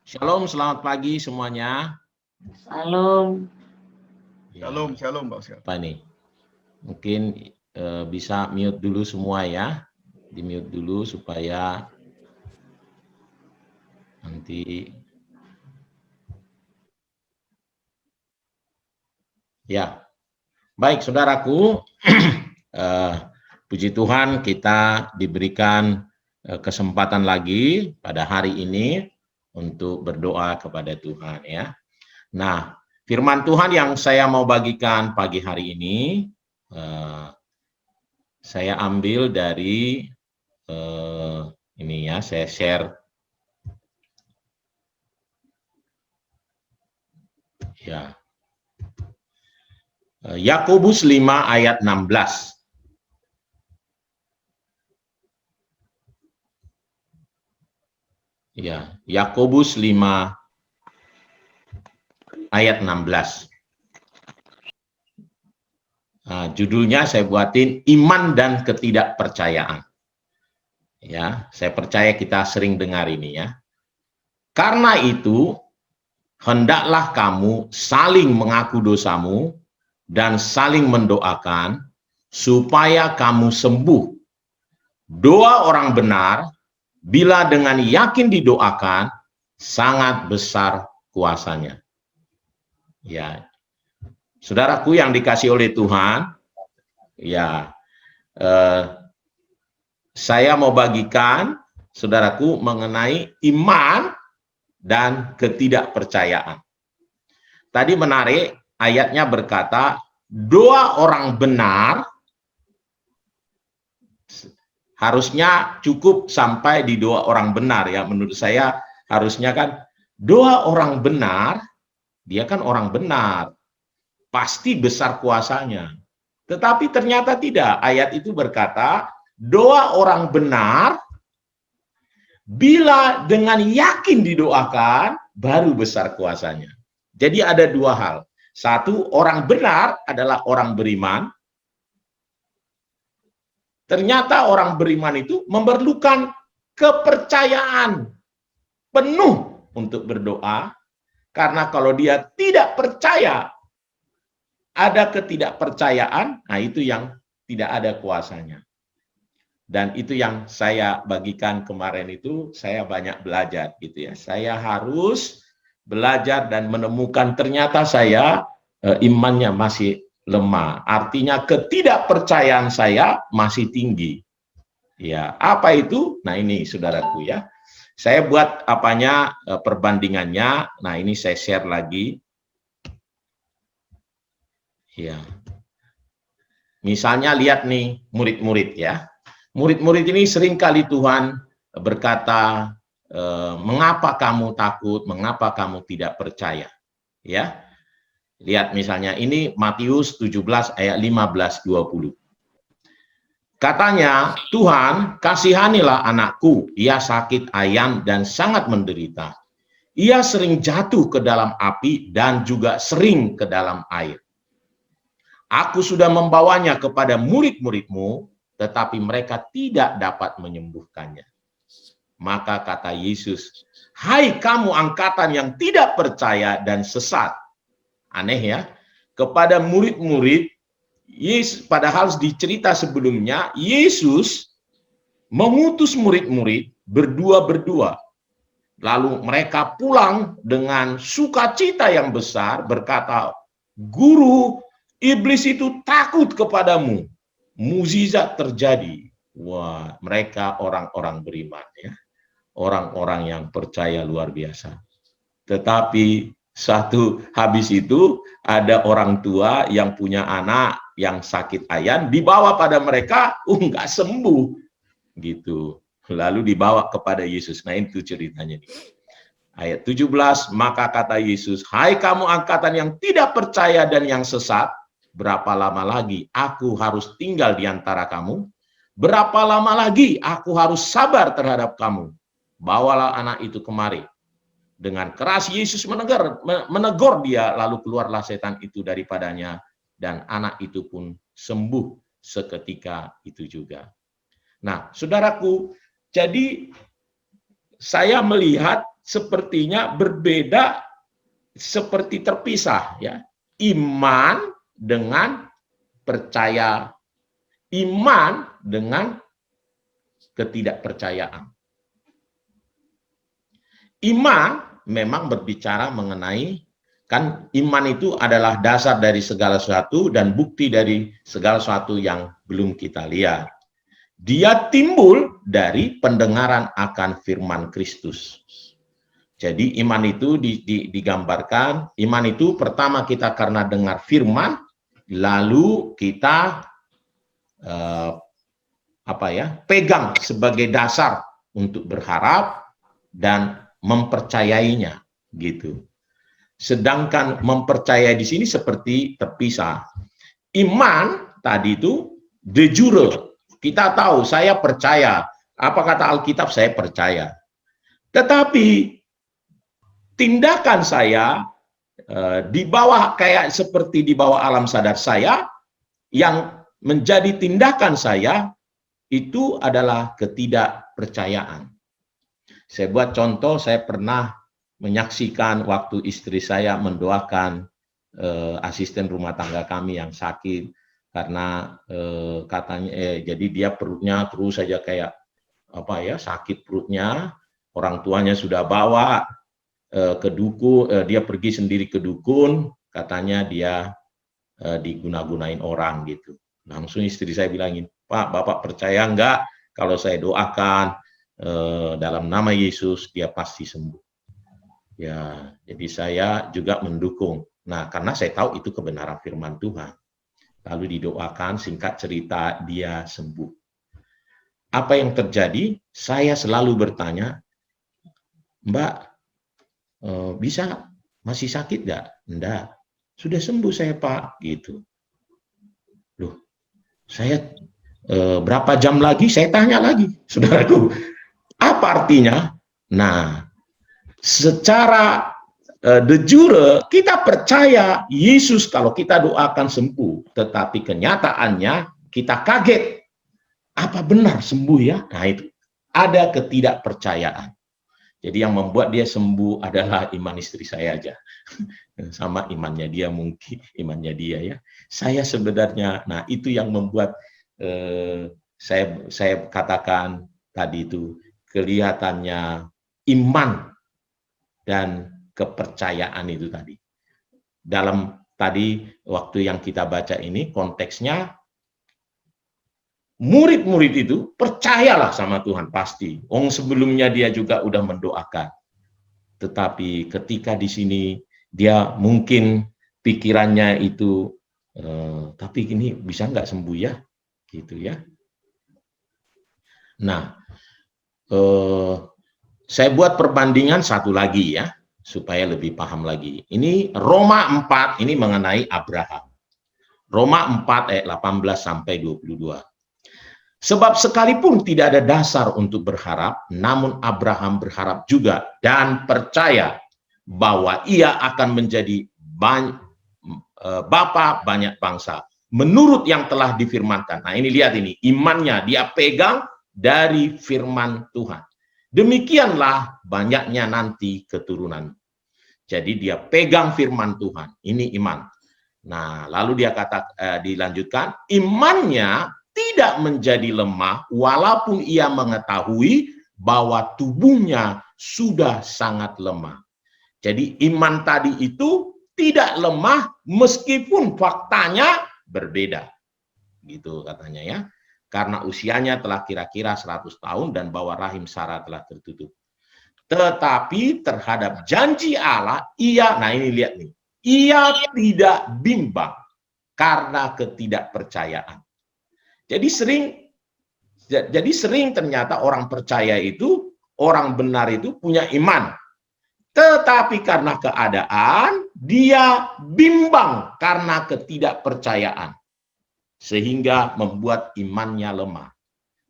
Shalom, selamat pagi semuanya. Salam. Ya, Shalom Pak Oscar. apa nih? Mungkin bisa mute dulu semua ya. Di mute dulu supaya nanti. Ya, baik saudaraku. Puji Tuhan kita diberikan kesempatan lagi pada hari ini untuk berdoa kepada Tuhan ya. Nah, firman Tuhan yang saya mau bagikan pagi hari ini saya ambil dari ini ya, saya share ya. Yakobus 5 ayat 16. Ya, Yakobus 5 ayat 16. Nah, judulnya saya buatin iman dan ketidakpercayaan. Ya, saya percaya kita sering dengar ini ya. Karena itu, hendaklah kamu saling mengaku dosamu dan saling mendoakan supaya kamu sembuh. Doa orang benar, bila dengan yakin didoakan, sangat besar kuasanya. Ya, saudaraku yang dikasih oleh Tuhan, ya, saya mau bagikan saudaraku mengenai iman dan ketidakpercayaan. Tadi menarik, ayatnya berkata, doa orang benar harusnya cukup sampai di doa orang benar ya. Menurut saya harusnya kan doa orang benar, dia kan orang benar, pasti besar kuasanya. Tetapi ternyata tidak. Ayat itu berkata, doa orang benar bila dengan yakin didoakan baru besar kuasanya. Jadi ada dua hal. Satu, orang benar adalah orang beriman. Ternyata orang beriman itu memerlukan kepercayaan penuh untuk berdoa, karena kalau dia tidak percaya, ada ketidakpercayaan, nah itu yang tidak ada kuasanya. Dan itu yang saya bagikan kemarin itu, saya banyak belajar gitu ya. Saya harus belajar dan menemukan ternyata saya imannya masih lemah. Artinya ketidakpercayaan saya masih tinggi. Ya, apa itu? Nah, ini saudaraku ya. Saya buat apanya perbandingannya. Nah, ini saya share lagi. Ya. Misalnya lihat nih murid-murid ya. Murid-murid ini sering kali Tuhan berkata, mengapa kamu takut, mengapa kamu tidak percaya? Ya. Lihat misalnya ini Matius 17 ayat 15-20. Katanya, Tuhan, kasihanilah anakku, ia sakit ayan dan sangat menderita. Ia sering jatuh ke dalam api dan juga sering ke dalam air. Aku sudah membawanya kepada murid-muridmu, tetapi mereka tidak dapat menyembuhkannya. Maka kata Yesus, hai kamu angkatan yang tidak percaya dan sesat. Aneh ya, kepada murid-murid, Yesus, padahal di cerita sebelumnya, Yesus mengutus murid-murid berdua-berdua. Lalu mereka pulang dengan sukacita yang besar, berkata, Guru, iblis itu takut kepadamu. Mukjizat terjadi. Wah, mereka orang-orang beriman ya. Orang-orang yang percaya luar biasa. Tetapi satu habis itu ada orang tua yang punya anak yang sakit ayan, dibawa pada mereka, nggak sembuh gitu. Lalu dibawa kepada Yesus. Nah, itu ceritanya nih. Ayat 17, maka kata Yesus, hai kamu angkatan yang tidak percaya dan yang sesat, berapa lama lagi aku harus tinggal di antara kamu? Berapa lama lagi aku harus sabar terhadap kamu? Bawalah anak itu kemari. Dengan keras Yesus menegur dia, lalu keluarlah setan itu daripadanya, dan anak itu pun sembuh seketika itu juga. Nah, saudaraku, jadi saya melihat sepertinya berbeda, seperti terpisah ya. Iman dengan percaya, iman dengan ketidakpercayaan. Iman memang berbicara mengenai, kan iman itu adalah dasar dari segala sesuatu dan bukti dari segala sesuatu yang belum kita lihat. Dia timbul dari pendengaran akan firman Kristus. Jadi iman itu digambarkan, iman itu pertama kita karena dengar firman, lalu kita pegang sebagai dasar untuk berharap dan mempercayainya, gitu. Sedangkan mempercayai di sini seperti terpisah. Iman tadi itu de jure. Kita tahu, saya percaya. Apa kata Alkitab? Saya percaya. Tetapi tindakan saya di bawah, kayak seperti di bawah alam sadar saya, yang menjadi tindakan saya itu adalah ketidakpercayaan. Saya buat contoh, saya pernah menyaksikan waktu istri saya mendoakan asisten rumah tangga kami yang sakit karena katanya jadi dia perutnya terus saja kayak sakit perutnya, orang tuanya sudah bawa ke dukun, dia pergi sendiri ke dukun, katanya dia diguna-gunain orang gitu. Langsung istri saya bilangin, Pak, Bapak percaya enggak kalau saya doakan dalam nama Yesus dia pasti sembuh. Ya, jadi saya juga mendukung. Nah, karena saya tahu itu kebenaran firman Tuhan. Lalu didoakan, singkat cerita dia sembuh. Apa yang terjadi? Saya selalu bertanya, Mbak, bisa masih sakit nggak? Enggak. Sudah sembuh saya, Pak, gitu. Loh, saya berapa jam lagi? Saya tanya lagi, saudaraku. Apa artinya? Nah, secara de jure kita percaya Yesus kalau kita doakan sembuh, tetapi kenyataannya kita kaget. Apa benar sembuh ya? Nah itu, ada ketidakpercayaan. Jadi yang membuat dia sembuh adalah iman istri saya aja. Sama imannya dia mungkin, imannya dia ya. Saya sebenarnya, nah itu yang membuat saya katakan tadi itu, kelihatannya iman dan kepercayaan itu tadi. Dalam tadi waktu yang kita baca ini konteksnya murid-murid itu percayalah sama Tuhan pasti. Sebelumnya dia juga udah mendoakan. Tetapi ketika di sini dia mungkin pikirannya itu tapi ini bisa nggak sembuh ya? Gitu ya. Nah, saya buat perbandingan satu lagi ya, supaya lebih paham lagi. Ini Roma 4, ini mengenai Abraham. Roma 4 ayat 18 sampai 22. Sebab sekalipun tidak ada dasar untuk berharap, namun Abraham berharap juga dan percaya bahwa ia akan menjadi bapa banyak bangsa. Menurut yang telah difirmankan. Nah ini lihat ini, imannya dia pegang dari firman Tuhan. Demikianlah banyaknya nanti keturunan. Jadi dia pegang firman Tuhan. Ini iman. Nah, lalu dia dilanjutkan, imannya tidak menjadi lemah walaupun ia mengetahui bahwa tubuhnya sudah sangat lemah. Jadi iman tadi itu tidak lemah meskipun faktanya berbeda. Gitu katanya ya. Karena usianya telah kira-kira 100 tahun dan bahwa rahim Sarah telah tertutup. Tetapi terhadap janji Allah, nah ini lihat nih, ia tidak bimbang karena ketidakpercayaan. Jadi sering ternyata orang percaya itu, orang benar itu punya iman. Tetapi karena keadaan, dia bimbang karena ketidakpercayaan. Sehingga membuat imannya lemah.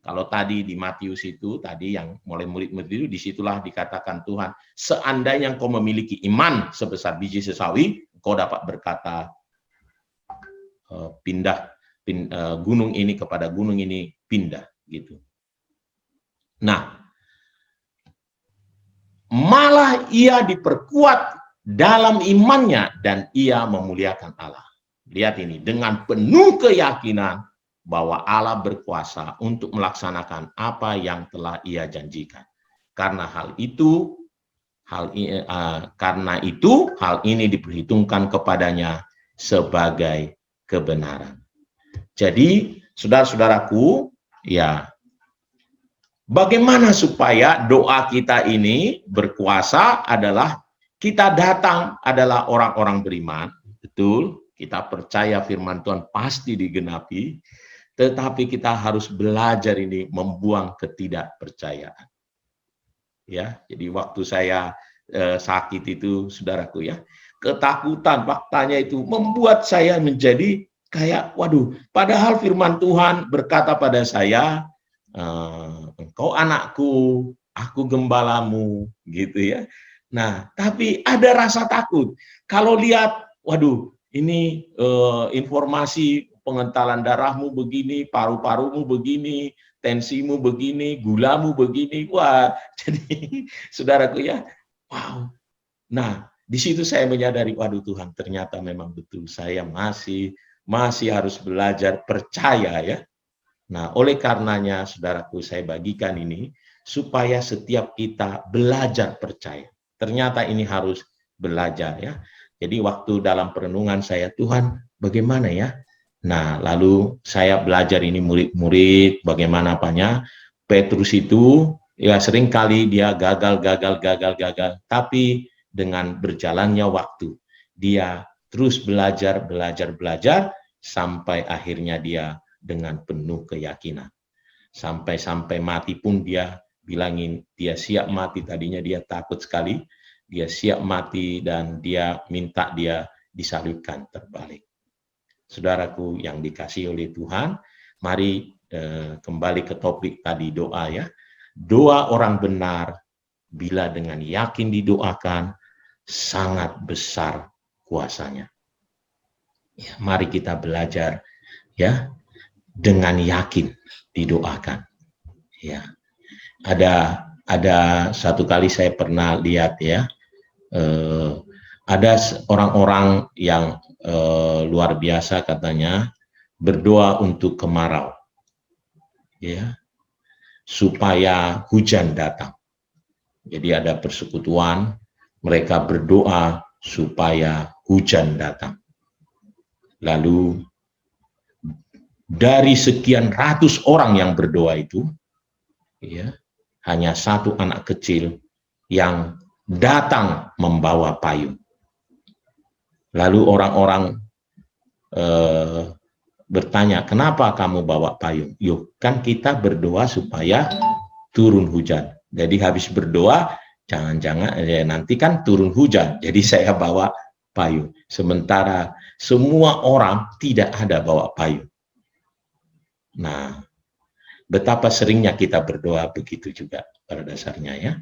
Kalau tadi di Matius itu, tadi yang mulai murid-murid itu, disitulah dikatakan Tuhan, seandainya kau memiliki iman sebesar biji sesawi, kau dapat berkata, pindah gunung ini kepada gunung ini, pindah. Gitu. Nah, malah ia diperkuat dalam imannya dan ia memuliakan Allah. Lihat ini, dengan penuh keyakinan bahwa Allah berkuasa untuk melaksanakan apa yang telah ia janjikan. Karena hal ini diperhitungkan kepadanya sebagai kebenaran. Jadi, saudara-saudaraku, ya, bagaimana supaya doa kita ini berkuasa adalah kita datang adalah orang-orang beriman, betul, kita percaya firman Tuhan pasti digenapi, tetapi kita harus belajar ini membuang ketidakpercayaan. Ya, jadi waktu saya sakit itu, saudaraku ya, ketakutan faktanya itu membuat saya menjadi kayak, waduh, padahal firman Tuhan berkata pada saya, engkau anakku, aku gembalamu, gitu ya. Nah, tapi ada rasa takut. Kalau lihat, waduh, ini informasi pengentalan darahmu begini, paru-parumu begini, tensimu begini, gulamu begini. Wah, jadi saudaraku ya, wow. Nah, di situ saya menyadari, waduh Tuhan, ternyata memang betul saya masih harus belajar percaya ya. Nah, oleh karenanya, saudaraku, saya bagikan ini supaya setiap kita belajar percaya. Ternyata ini harus belajar ya. Jadi waktu dalam perenungan saya, Tuhan, bagaimana ya? Nah, lalu saya belajar ini murid-murid, bagaimana apanya. Petrus itu, ya seringkali dia gagal. Tapi dengan berjalannya waktu, dia terus belajar, sampai akhirnya dia dengan penuh keyakinan. Sampai mati pun dia bilangin, dia siap mati. Tadinya dia takut sekali, dia siap mati dan dia minta dia disalibkan terbalik. Saudaraku yang dikasihi oleh Tuhan, mari kembali ke topik tadi, doa ya. Doa orang benar bila dengan yakin didoakan sangat besar kuasanya. Ya, mari kita belajar ya dengan yakin didoakan. Ya, ada satu kali saya pernah lihat ya, ada orang-orang yang luar biasa katanya berdoa untuk kemarau, ya, supaya hujan datang. Jadi ada persekutuan, mereka berdoa supaya hujan datang. Lalu dari sekian ratus orang yang berdoa itu, ya, hanya satu anak kecil yang datang membawa payung. Lalu orang-orang bertanya, kenapa kamu bawa payung? Yuk, kan kita berdoa supaya turun hujan. Jadi habis berdoa, jangan-jangan ya, nanti kan turun hujan. Jadi saya bawa payung. Sementara semua orang tidak ada bawa payung. Nah, betapa seringnya kita berdoa begitu juga pada dasarnya ya.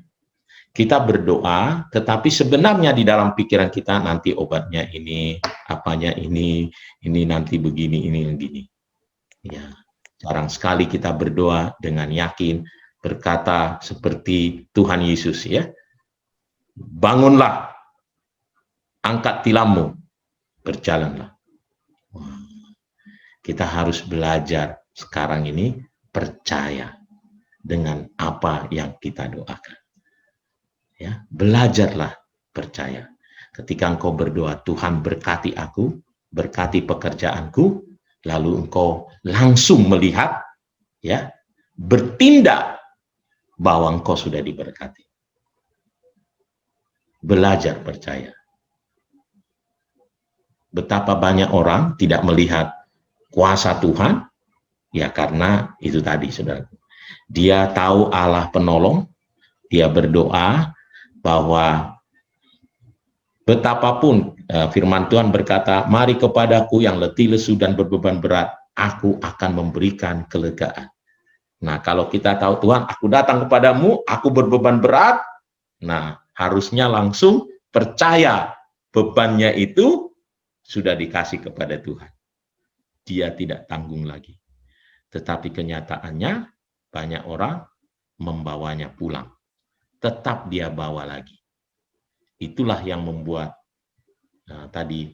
Kita berdoa, tetapi sebenarnya di dalam pikiran kita nanti obatnya ini, apanya ini nanti begini, ini begini. Ya, jarang sekali kita berdoa dengan yakin, berkata seperti Tuhan Yesus ya. Bangunlah, angkat tilammu, berjalanlah. Kita harus belajar sekarang ini percaya dengan apa yang kita doakan. Ya, belajarlah percaya. Ketika engkau berdoa, Tuhan berkati aku, berkati pekerjaanku, lalu engkau langsung melihat, ya, bertindak bahwa engkau sudah diberkati. Belajar percaya. Betapa banyak orang tidak melihat kuasa Tuhan, ya karena itu tadi, saudara. Dia tahu Allah penolong, dia berdoa bahwa betapapun firman Tuhan berkata, mari kepadaku yang letih lesu dan berbeban berat, aku akan memberikan kelegaan. Nah, kalau kita tahu Tuhan, aku datang kepadamu, aku berbeban berat, nah harusnya langsung percaya bebannya itu sudah dikasih kepada Tuhan. Dia tidak tanggung lagi. Tetapi kenyataannya banyak orang membawanya pulang. tetap dia bawa lagi. Itulah yang membuat tadi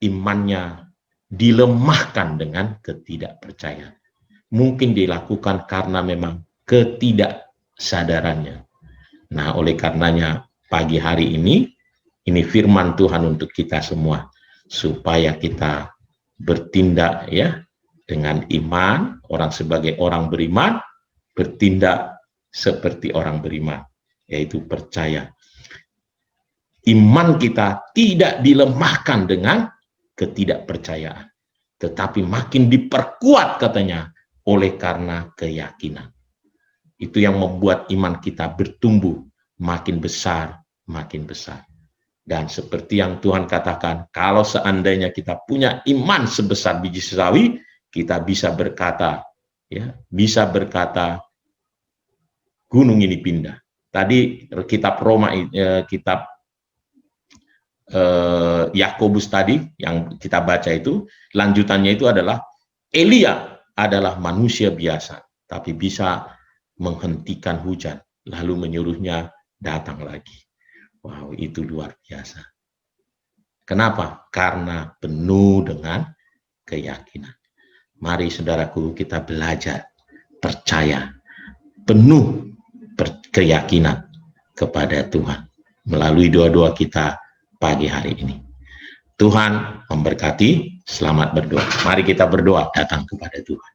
imannya dilemahkan dengan ketidakpercayaan. Mungkin dilakukan karena memang ketidaksadarannya. Nah, oleh karenanya pagi hari ini firman Tuhan untuk kita semua, supaya kita bertindak ya dengan iman. Orang sebagai orang beriman bertindak seperti orang beriman, yaitu percaya. Iman kita tidak dilemahkan dengan ketidakpercayaan, tetapi makin diperkuat katanya oleh karena keyakinan. Itu yang membuat iman kita bertumbuh makin besar, makin besar. Dan seperti yang Tuhan katakan, kalau seandainya kita punya iman sebesar biji sawi, kita bisa berkata, ya, bisa berkata gunung ini pindah. Tadi kitab Roma, kitab Yakobus tadi yang kita baca itu, lanjutannya itu adalah Elia adalah manusia biasa, tapi bisa menghentikan hujan, lalu menyuruhnya datang lagi. Wow, itu luar biasa. Kenapa? Karena penuh dengan keyakinan. Mari saudaraku, kita belajar percaya, penuh keyakinan kepada Tuhan melalui doa-doa kita pagi hari ini. Tuhan memberkati. Selamat berdoa. Mari kita berdoa datang kepada Tuhan.